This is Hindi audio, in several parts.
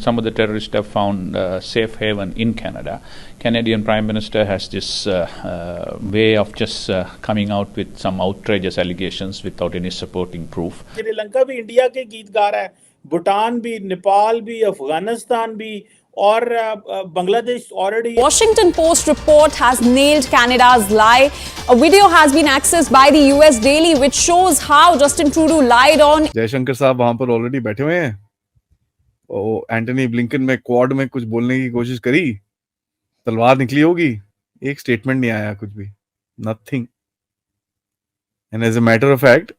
some of the terrorists have found safe haven in Canada. Canadian Prime Minister has this way of just coming out with some outrageous allegations without any supporting proof. Sri Lanka भी इंडिया के गीत गा रहा है, भूटान भी, नेपाल भी, अफगानिस्तान भी, और Bangladesh already. Washington Post report has nailed Canada's lie. A video has been accessed by the US Daily which shows how Justin Trudeau lied on. Jaishankar साहब वहां पर ऑलरेडी बैठे हुए हैं। एंटनी ब्लिंकन में क्वाड में कुछ बोलने की कोशिश करी, तलवार निकली होगी, एक स्टेटमेंट नहीं आया, कुछ भी, nothing. And as a matter of fact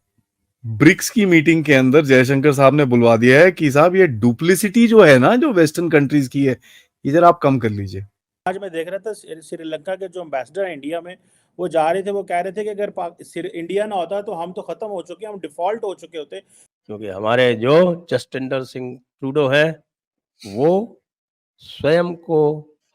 BRICS की मीटिंग के अंदर जयशंकर साहब ने बुलवा दिया है कि साहब ये डुप्लिसिटी जो है ना, जो वेस्टर्न कंट्रीज की है, ये जरा आप कम कर लीजिए। आज मैं देख रहा था श्रीलंका के जो एम्बेसडर है इंडिया में, वो जा रहे थे, वो कह रहे थे कि अगर इंडिया ना होता तो हम तो खत्म हो चुके, हम डिफॉल्ट हो चुके होते। क्योंकि हमारे जो जस्टिन सिंह ट्रूडो है, वो स्वयं को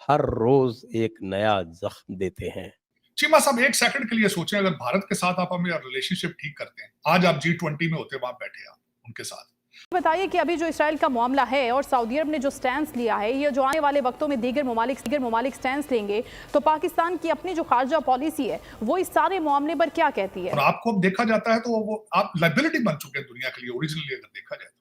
हर रोज एक नया जख्म देते हैं। चीमा साहब एक सेकंड के लिए सोचें, अगर भारत के साथ आप हमें रिलेशनशिप ठीक करते हैं, आज आप G20 में होते, वहां बैठे आप उनके साथ। बताइए कि अभी जो इसराइल का मामला है और सऊदी अरब ने जो स्टैंड लिया है, ये जो आने वाले वक्तों में दीगर ममालिक स्टैंड लेंगे, तो पाकिस्तान की अपनी जो खारजा पॉलिसी है वो इस सारे मामले पर क्या कहती है? और आपको अब देखा जाता है तो वो आप लायबिलिटी बन चुके हैं दुनिया के लिए, ओरिजिनली अगर देखा जाए।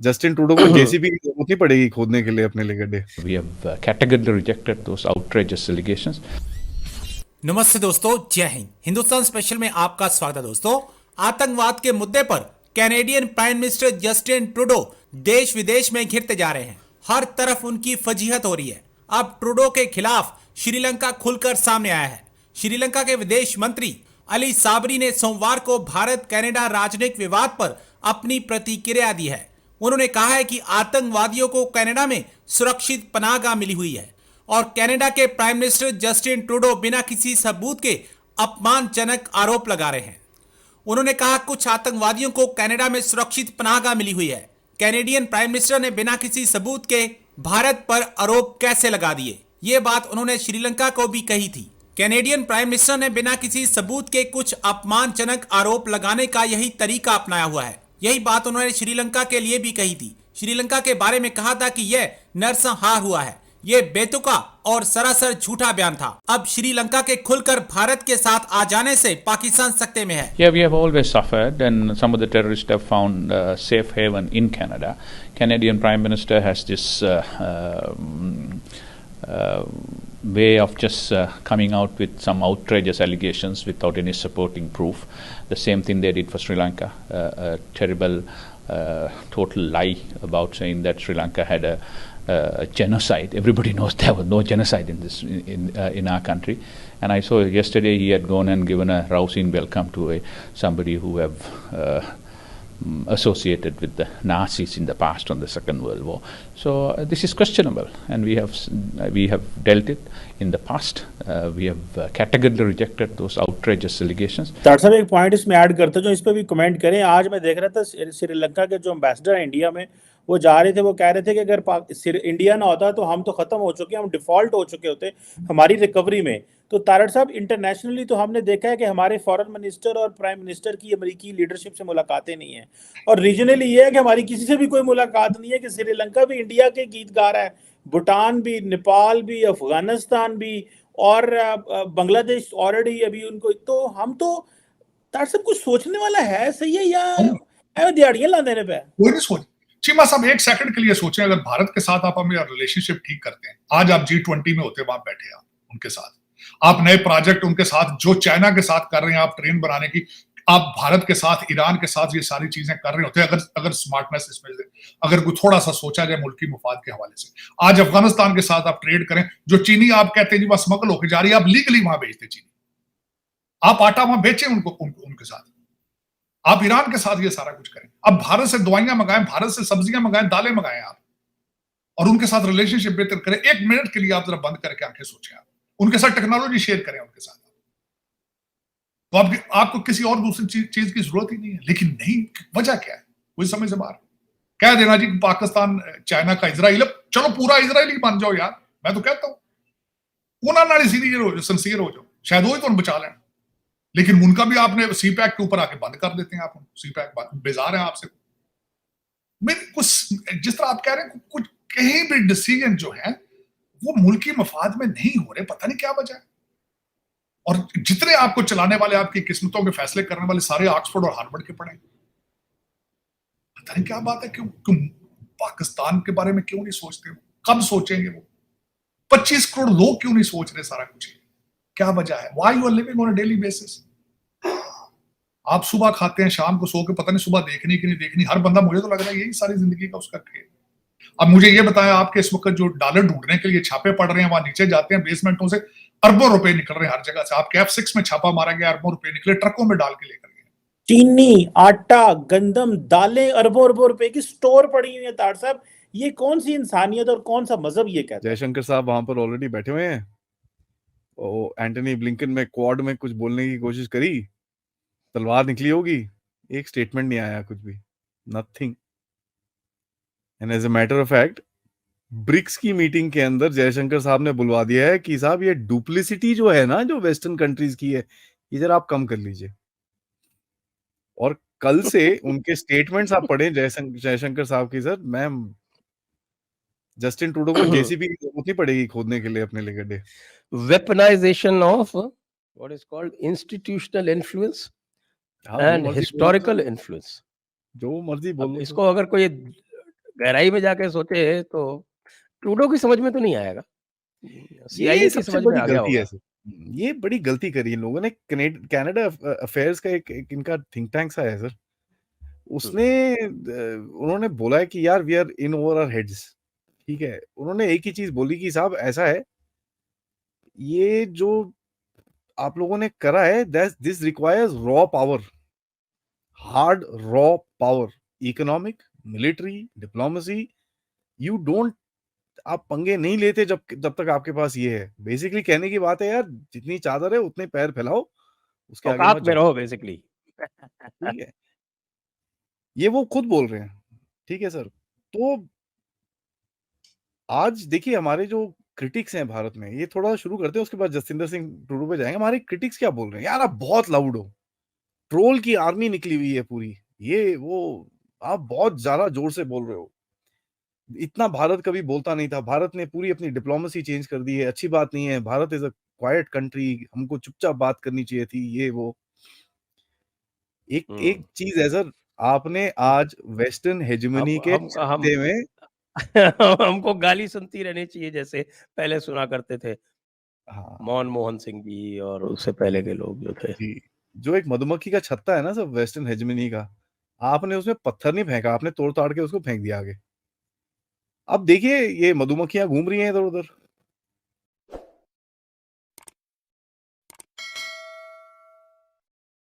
जस्टिन ट्रूडो को जेसीबी की जरूरत नहीं पड़ेगी खोदने के लिए अपने लिए गड्ढे। We have categorically rejected those outrageous allegations. नमस्ते दोस्तों, जय हिंद। हिंदुस्तान स्पेशल में आपका स्वागत है दोस्तों। आतंकवाद के मुद्दे पर Canadian prime minister Justin Trudeau देश विदेश में घिरते जा रहे हैं। हर तरफ उनकी फजीहत हो रही है। अब ट्रूडो के खिलाफ श्रीलंका खुलकर सामने आया है। श्रीलंका के विदेश मंत्री अली साबरी ने सोमवार को भारत कनाडा राजनीतिक विवाद पर अपनी प्रतिक्रिया दी है। उन्होंने कहा है कि आतंकवादियों को कनाडा में सुरक्षित पनाहगाह मिली हुई है और कनाडा के प्राइम मिनिस्टर जस्टिन ट्रूडो बिना किसी सबूत के अपमानजनक आरोप लगा रहे हैं। उन्होंने कहा कुछ आतंकवादियों को कनाडा में सुरक्षित पनाहगाह मिली हुई है। कैनेडियन प्राइम मिनिस्टर ने बिना किसी सबूत के भारत पर आरोप कैसे लगा दिए, ये बात उन्होंने श्रीलंका को भी कही थी। कैनेडियन प्राइम मिनिस्टर ने बिना किसी सबूत के कुछ अपमानजनक आरोप लगाने का यही तरीका अपनाया हुआ है। यही बात उन्होंने श्रीलंका के लिए भी कही थी। श्रीलंका के बारे में कहा था कि यह नरसंहार हुआ है, ये बेतुका और सरासर झूठा बयान था। अब श्रीलंका के खुलकर भारत के साथ आ जाने से पाकिस्तान सकते में है। Yeah, we have always suffered, and some of the terrorists have found safe haven in Canada. Canadian Prime Minister has this way of just coming out with some outrageous allegations without any supporting proof. The same thing they did for Sri Lanka, a terrible, total lie about saying that Sri Lanka had a genocide. Everybody knows there was no genocide in our country. And I saw yesterday he had gone and given a rousing welcome to somebody who have associated with the Nazis in the past on the Second World War. So this is questionable, and we have dealt it in the past. We have categorically rejected those outrageous allegations. Doctor साहब एक पॉइंट इसमें ऐड करते जो इस पे भी कमेंट करें। आज मैं देख रहा था श्रीलंका के जो एम्बेसडर है इंडिया में, वो जा रहे थे, वो कह रहे थे कि अगर इंडिया ना होता तो हम तो खत्म हो चुके, हम डिफॉल्ट हो चुके होते हमारी रिकवरी में। तो तारड़ साहब, इंटरनेशनली तो हमने देखा है कि हमारे फॉरेन मिनिस्टर और प्राइम मिनिस्टर की अमेरिकी लीडरशिप से मुलाकातें नहीं है, और रीजनली ये है कि हमारी किसी से भी कोई मुलाकात नहीं है। कि श्रीलंका भी इंडिया के गीत गा रहा है, भूटान भी, नेपाल भी, अफगानिस्तान भी, और बांग्लादेश ऑलरेडी अभी उनको। तो हम तो तारड़ साहब कुछ सोचने वाला है, सही है, या दिहाड़ियां ला देने पे? कोई नहीं सोच। चीमा साहब एक सेकंड के लिए सोचें, अगर भारत के साथ आप हमें रिलेशनशिप ठीक करते हैं, आज आप G20 में होते, वहां बैठे आप उनके साथ, आप नए प्रोजेक्ट उनके साथ जो चाइना के साथ कर रहे हैं, आप ट्रेन बनाने की, आप भारत के साथ, ईरान के साथ ये सारी चीजें कर रहे होते हैं, अगर स्मार्टनेस इसमें से अगर कोई थोड़ा सा सोचा जाए मुल्की मुफाद के हवाले से। आज अफगानिस्तान के साथ आप ट्रेड करें, जो चीनी आप कहते हैं जी वहां स्मगल होकर जा रही है, आप लीगली वहां बेचते चीनी, आप आटा वहां बेचें उनके साथ। आप ईरान के साथ ये सारा कुछ करें। अब भारत से दवाइयां मंगाएं, भारत से सब्जियां मंगाएं, दालें मंगाएं आप, और उनके साथ रिलेशनशिप बेहतर करें। एक मिनट के लिए आप जरा बंद करके आंखें सोचें, आप उनके साथ टेक्नोलॉजी शेयर करें उनके साथ, तो आपको किसी और दूसरी चीज की जरूरत ही नहीं है। लेकिन नहीं, वजह क्या है? कोई समझ से बाहर कह देना जी पाकिस्तान चाइना का इजराइल, चलो पूरा इजराइल ही बन जाओ यार। मैं तो कहता हूं उन्होंने सिंसियर हो जाओ, शायद वो ही तो बचा लें। लेकिन उनका भी आपने सी पैक के ऊपर आके बंद कर देते हैं। आप सी पैक बेजार हैं आपसे। मेरे कुछ जिस तरह आप कह रहे हैं कुछ कहीं भी डिसीजन जो है वो मुल्की मफाद में नहीं हो रहे, पता नहीं क्या वजह है। और जितने आपको चलाने वाले, आपकी किस्मतों के फैसले करने वाले सारे ऑक्सफोर्ड और हार्वर्ड के पढ़े, पता नहीं क्या बात है। क्यों क्यों पाकिस्तान के बारे में क्यों नहीं सोचते वो? कब सोचेंगे वो? 25 करोड़ लोग क्यों नहीं सोच रहे सारा कुछ? क्या वजह है? Why you are living on a daily basis? आप सुबह खाते हैं, शाम को सो के पता नहीं सुबह देखनी कि नहीं देखनी। हर बंदा, मुझे तो लग रहा है यही सारी जिंदगी का उसका खेल। अब मुझे ये बताएं, आपके इस वक्त जो डॉलर ढूंढने के लिए छापे पड़ रहे हैं, वहां नीचे जाते हैं बेसमेंटों से, अरबों रुपए निकल रहे हैं हर जगह से। आपके F6 में छापा मारा गया, अरबों रुपए निकले, ट्रकों में डाल के लेकर गए। चीनी, आटा, गंदम, दालें अरबों अरबों रुपए की स्टोर पड़ी हुई है। तार साहब, ये कौन सी इंसानियत और कौन सा मजहब ये कहता है? जयशंकर साहब वहां पर ऑलरेडी बैठे हुए हैं। वो एंटनी ब्लिंकन में क्वाड में कुछ बोलने की कोशिश करी, तलवार निकली होगी, एक स्टेटमेंट नहीं आया, कुछ भी, nothing. And as a matter of fact, BRICS की मीटिंग के अंदर जयशंकर साहब ने बुलवा दिया है कि साहब ये डुप्लिसिटी जो है ना, जो वेस्टर्न कंट्रीज की है, इधर आप कम कर लीजिए। और कल से उनके स्टेटमेंट्स आप पढ़े जयशंकर साहब की, सर मैम जस्टिन ट्रूडो को जेसीबी की जरूरत नहीं पड़ेगी खोदने के लिए अपने लिए गड्ढे। Weaponisation of what is called institutional influence and historical influence. जो मर्जी बोलो। इसको अगर कोई गहराई में जाके सोचे तो ट्रूडो की समझ में तो नहीं आएगा, CIA की समझ में आ गया होगा। ये बड़ी गलती करी इन लोगों ने। कनाडा अफेयर्स का एक इनका थिंक टैंक सा है सर, उसने उन्होंने बोला है कि यार we are in over our heads, ठीक है। उन्होंने एक ही चीज बोली कि साहब ऐसा है, ये जो आप लोगों ने करा है, this requires raw power, hard raw power, economic, military, diplomacy. You don't, आप पंगे नहीं लेते जब तक आपके पास ये है। बेसिकली कहने की बात है यार, जितनी चादर है उतने पैर फैलाओ, उसके आगे औकात मत में जाओ। रहो बेसिकली। ठीक है, ये वो खुद बोल रहे हैं, ठीक है सर। तो आज देखिए हमारे जो क्रिटिक्स हैं भारत में, ये थोड़ा शुरू करते हैं, उसके बाद जसविंदर सिंह टूडू पे जाएंगे। हमारे क्रिटिक्स क्या बोल रहे हैं, यार आप बहुत लाउड हो, ट्रोल की आर्मी निकली हुई है पूरी, ये वो, आप बहुत ज्यादा जोर से बोल रहे हो, इतना भारत कभी बोलता नहीं था, भारत ने पूरी अपनी डिप्लोमेसी चेंज कर दी है, अच्छी बात नहीं है, Bharat is a quite country, हमको चुपचाप बात करनी चाहिए थी, ये वो। एक चीज है सर, आपने आज वेस्टर्न हेजेमनी के छत्ते में हमको गाली सुनती रहनी चाहिए जैसे पहले सुना करते थे। हाँ, मनमोहन सिंह जी और उससे पहले के लोग जो थे जी, जो एक मधुमक्खी का छत्ता है ना सब वेस्टर्न हेजेमनी का, आपने उसमें पत्थर नहीं फेंका, आपने तोड़ ताड़ के उसको फेंक दिया आगे। अब देखिए ये मधुमक्खियां घूम रही हैं इधर उधर,